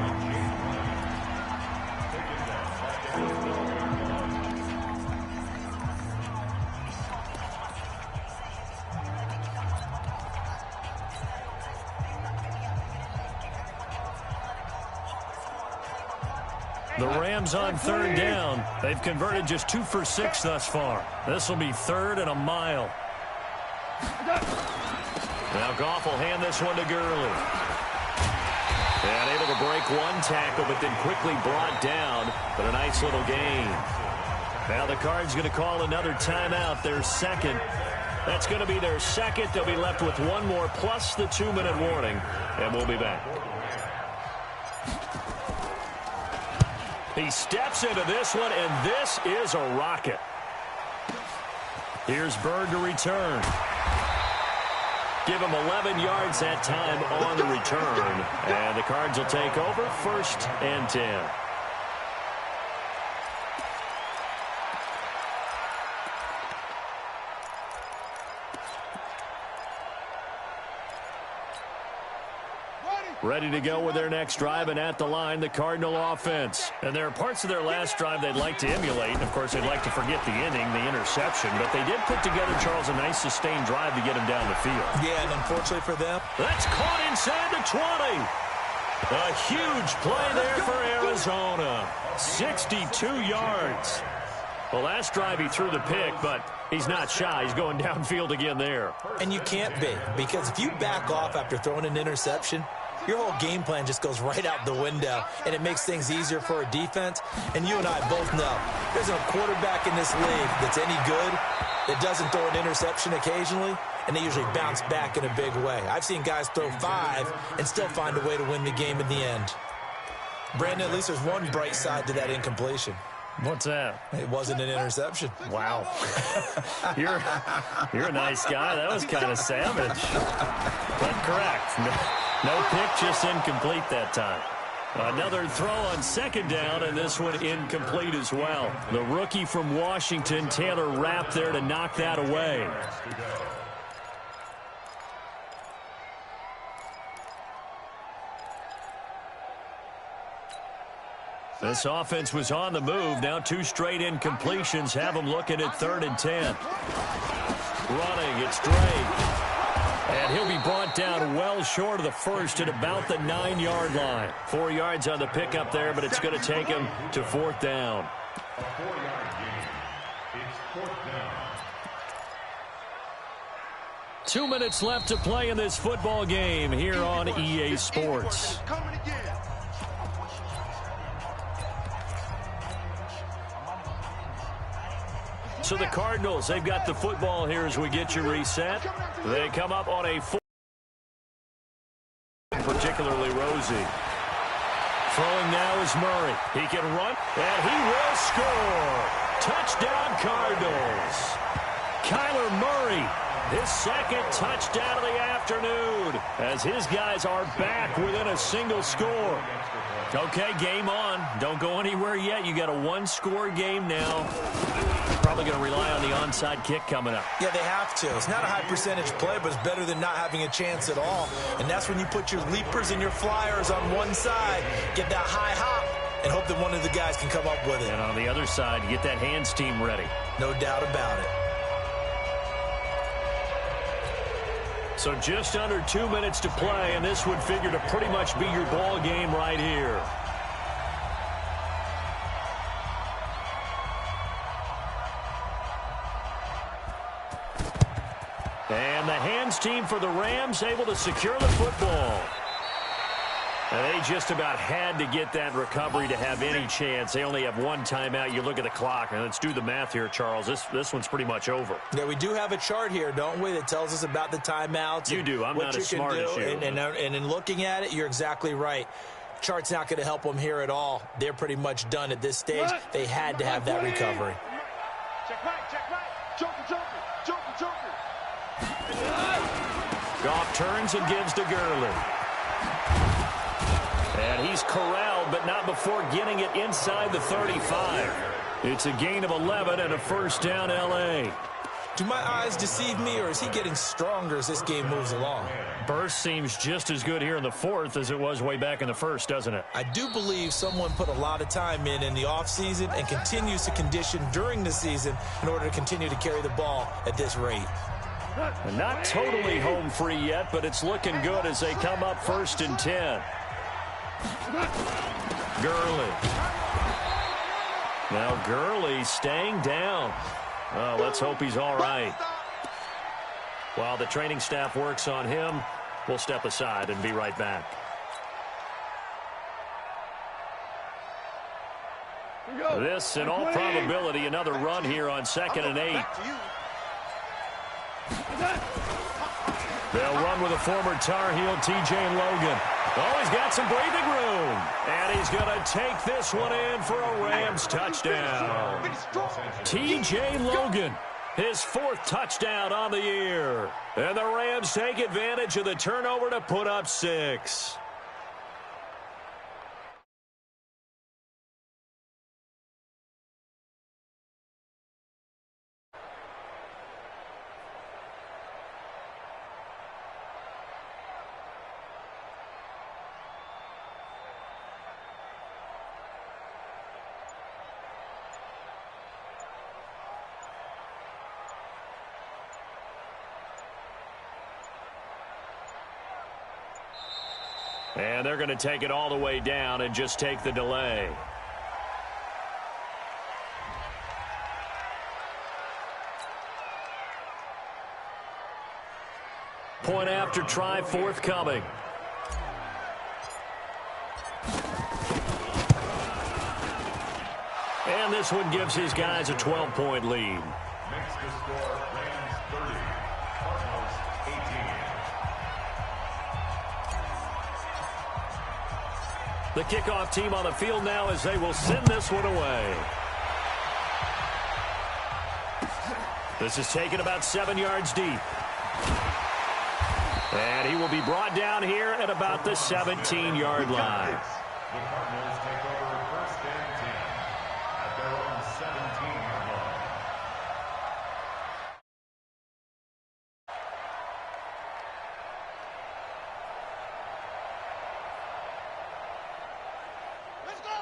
The Rams on 3rd down. They've converted just 2 for 6 thus far. This will be 3rd and a mile. Now Goff will hand this one to Gurley. And able to break one tackle, but then quickly brought down. But a nice little gain. Now the Cards going to call another timeout, their 2nd. That's going to be their 2nd. They'll be left with one more plus the 2-minute warning. And we'll be back. He steps into this one, and this is a rocket. Here's Bird to return. Give him 11 yards that time on the return. And the Cards will take over 1st and 10. Ready to go with their next drive, and at the line, the Cardinal offense. And there are parts of their last drive they'd like to emulate. And of course, they'd like to forget the inning, the interception. But they did put together, Charles, a nice sustained drive to get him down the field. Yeah, and unfortunately for them, that's caught inside the 20. A huge play there for Arizona. 62 yards. The last drive he threw the pick, but he's not shy. He's going downfield again there. And you can't be, because if you back off after throwing an interception, your whole game plan just goes right out the window, and it makes things easier for a defense. And you and I both know there's no quarterback in this league that's any good that doesn't throw an interception occasionally, and they usually bounce back in a big way. I've seen guys throw 5 and still find a way to win the game in the end. Brandon, at least there's one bright side to that incompletion. What's that? It wasn't an interception. Wow. You're a nice guy. That was kind of savage. But correct. No pick, just incomplete that time. Another throw on 2nd down, and this one incomplete as well. The rookie from Washington, Taylor Rapp, there to knock that away. This offense was on the move. Now 2 straight incompletions have them looking at 3rd and 10. Running, it's Drake. And he'll be brought down well short of the first at about the 9-yard line. 4 yards on the pickup there, but it's going to take him to 4th down. A 4-yard gain. It's 4th down. 2 minutes left to play in this football game here on EA Sports. So the Cardinals, they've got the football here as we get you reset. They come up on a 4, particularly rosy. Throwing now is Murray. He can run, and he will score. Touchdown, Cardinals. Kyler Murray, his 2nd touchdown of the afternoon, as his guys are back within a single score. Okay, game on. Don't go anywhere yet. You got a 1-score game now. Probably going to rely on the onside kick coming up. Yeah, they have to. It's not a high percentage play, but it's better than not having a chance at all. And that's when you put your leapers and your flyers on one side, get that high hop, and hope that one of the guys can come up with it. And on the other side, you get that hands team ready. No doubt about it. So just under 2 minutes to play, and this would figure to pretty much be your ball game right here. And the hands team for the Rams able to secure the football. And they just about had to get that recovery to have any chance. They only have 1 timeout. You look at the clock, and let's do the math here, Charles. This one's pretty much over. Yeah, we do have a chart here, don't we, that tells us about the timeouts. You do. I'm not as smart as you. And in looking at it, you're exactly right. Chart's not going to help them here at all. They're pretty much done at this stage. They had to have that recovery. Check right. Joker. Goff turns and gives to Gurley. And he's corralled, but not before getting it inside the 35. It's a gain of 11 and a 1st down, L.A. Do my eyes deceive me, or is he getting stronger as this game moves along? Burst seems just as good here in the 4th as it was way back in the 1st, doesn't it? I do believe someone put a lot of time in the offseason and continues to condition during the season in order to continue to carry the ball at this rate. And not totally home free yet, but it's looking good as they come up 1st and 10. Gurley. Now Gurley staying down. Oh, let's hope he's all right. While the training staff works on him, we'll step aside and be right back. This, in all probability, another run here on 2nd and 8. They'll run with a former Tar Heel, T.J. Logan. Oh, he's got some breathing room. And he's is going to take this one in for a Rams touchdown. T.J. Logan, his 4th touchdown on the year. And the Rams take advantage of the turnover to put up 6. And they're going to take it all the way down and just take the delay. Point after try forthcoming. And this one gives his guys a 12-point lead. Makes the score Rams 30, Cardinals 18. The kickoff team on the field now as they will send this one away. This is taken about 7 yards deep. And he will be brought down here at about the 17-yard line. The Cardinals take over 1st and 10 at their own 17-yard line.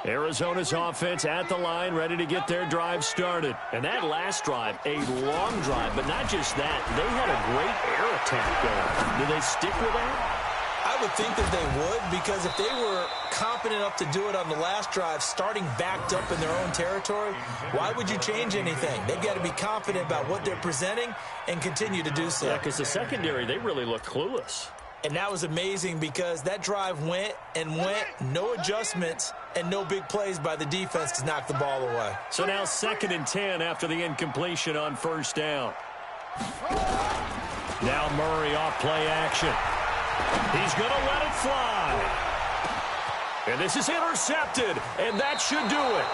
Arizona's offense at the line, ready to get their drive started. And that last drive, a long drive, but not just that. They had a great air attack going. Do they stick with that? I would think that they would, because if they were confident enough to do it on the last drive, starting backed up in their own territory, why would you change anything? They've got to be confident about what they're presenting and continue to do so. Yeah, because the secondary, they really look clueless. And that was amazing because that drive went and went, no adjustments, and no big plays by the defense to knock the ball away. So now 2nd and 10 after the incompletion on 1st down. Now Murray off play action. He's going to let it fly. And this is intercepted, and that should do it.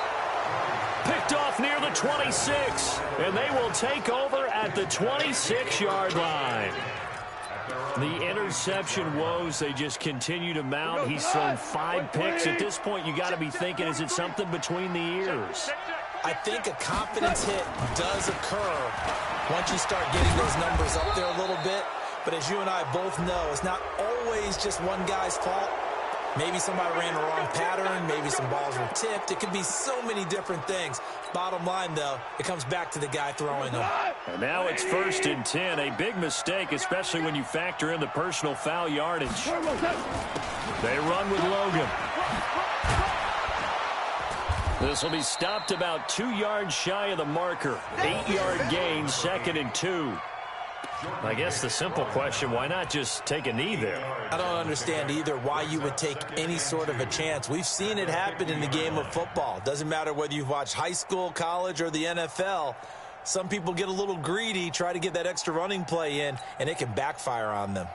Picked off near the 26, and they will take over at the 26-yard line. The interception woes, they just continue to mount. He's thrown 5 picks. At this point, you got to be thinking, is it something between the ears? I think a confidence hit does occur once you start getting those numbers up there a little bit. But as you and I both know, it's not always just one guy's fault. Maybe somebody ran the wrong pattern. Maybe some balls were tipped. It could be so many different things. Bottom line, though, it comes back to the guy throwing them. And now it's 1st and 10. A big mistake, especially when you factor in the personal foul yardage. They run with Logan. This will be stopped about 2 yards shy of the marker. 8-yard gain, 2nd and 2. I guess the simple question, why not just take a knee there? I don't understand either why you would take any sort of a chance. We've seen it happen in the game of football. Doesn't matter whether you've watched high school, college, or the NFL. Some people get a little greedy, try to get that extra running play in, and it can backfire on them.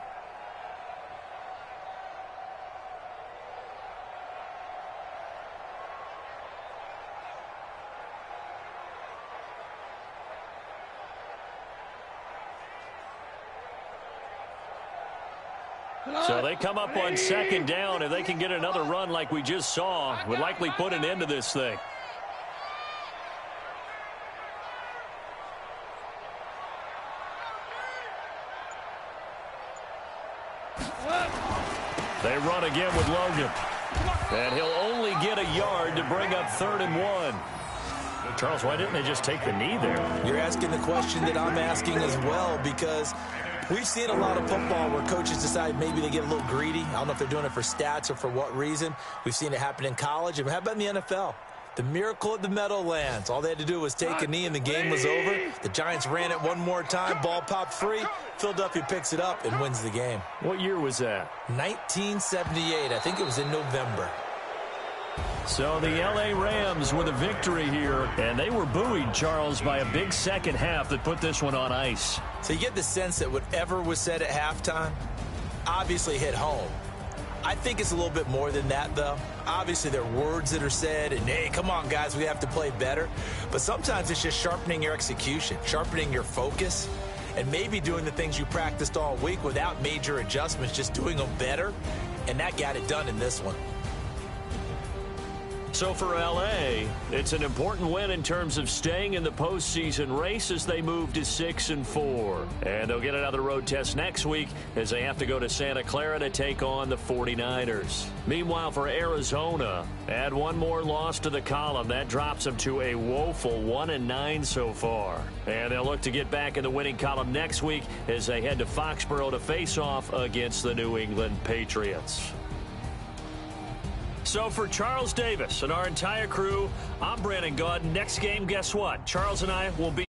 So they come up on 2nd down. If they can get another run like we just saw, would likely put an end to this thing. They run again with Logan. And he'll only get a yard to bring up 3rd and 1. Charles, why didn't they just take the knee there? You're asking the question that I'm asking as well, because we've seen a lot of football where coaches decide maybe they get a little greedy. I don't know if they're doing it for stats or for what reason. We've seen it happen in college. And how about in the NFL? The miracle at the Meadowlands. All they had to do was take a knee and the game was over. The Giants ran it one more time. Ball popped free. Philadelphia picks it up and wins the game. What year was that? 1978. I think it was in November. So the L.A. Rams with a victory here, and they were buoyed, Charles, by a big second half that put this one on ice. So you get the sense that whatever was said at halftime obviously hit home. I think it's a little bit more than that, though. Obviously, there are words that are said, and, hey, come on, guys, we have to play better. But sometimes it's just sharpening your execution, sharpening your focus, and maybe doing the things you practiced all week without major adjustments, just doing them better. And that got it done in this one. So for L.A., it's an important win in terms of staying in the postseason race as they move to 6-4. And they'll get another road test next week as they have to go to Santa Clara to take on the 49ers. Meanwhile, for Arizona, add one more loss to the column. That drops them to a woeful 1-9 so far. And they'll look to get back in the winning column next week as they head to Foxborough to face off against the New England Patriots. So for Charles Davis and our entire crew, I'm Brandon Gaudin. Next game, guess what? Charles and I will be